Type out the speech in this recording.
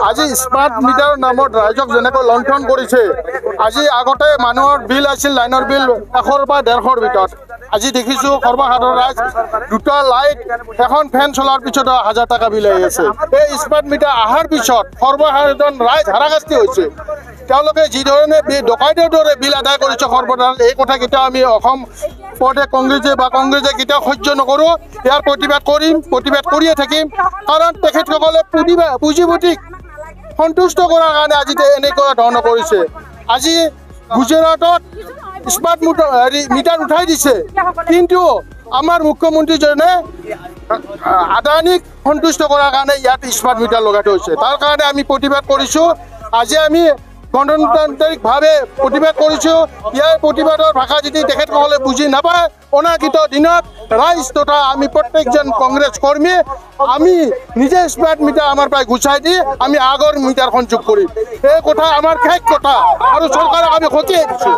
আজি স্মাৰ্ট মিটাৰৰ নামত ৰাইজক যেনেকৈ লণ্ঠন কৰিছে। আজি আগতে মানুহৰ বিল আছিল লাইনৰ বিল 100 বা 150 ভিতৰত। আজি দেখিছোঁ সৰ্বসাধাৰণ ৰাইজ দুটা লাইট এখন ফেন চলাৰ পিছত 1000 টকা বিল আহি আছে। এই স্মাৰ্ট মিটাৰ অহাৰ পিছত সৰ্বসাধাৰণ ৰাইজ হাৰাশাস্তি হৈছে। তেওঁলোকে যিধৰণে ডকাইতৰ দৰে বিল আদায় কৰিছে সৰ্বসাধাৰণ, এই কথা কেতিয়াও আমি অসম প্ৰদেশ কংগ্ৰেছে কেতিয়াও সহ্য নকৰোঁ। ইয়াৰ প্ৰতিবাদ কৰিয়ে থাকিম। কাৰণ তেখেতসকলে পুঁজিপতিক সন্তুষ্ট কৰাৰ কাৰণে আজি এনেকুৱা ধৰণৰ কৰিছে। আজি গুজৰাটত স্মাৰ্ট মিটাৰ উঠাই দিছে, কিন্তু আমাৰ মুখ্যমন্ত্ৰীজনে আদানীক সন্তুষ্ট কৰাৰ কাৰণে ইয়াত স্মাৰ্ট মিটাৰ লগাই থৈছে। তাৰ কাৰণে আমি প্ৰতিবাদ কৰিছোঁ। আজি আমি গণতান্ত্ৰিকভাৱে প্ৰতিবাদ কৰিছোঁ। ইয়াৰ প্ৰতিবাদৰ ভাষা যদি তেখেতসকলে বুজি নাপায়, অনাগত দিনত ৰাইজ তথা আমি প্ৰত্যেকজন কংগ্ৰেছ কৰ্মী আমি নিজে স্মাৰ্ট মিটাৰ আমাৰ পৰাই গুচাই দি আমি আগৰ মিটাৰ সংযোগ কৰিম। এই কথা আমাৰ শেষ কথা, আৰু চৰকাৰক আমি সকীয়াই দিছোঁ।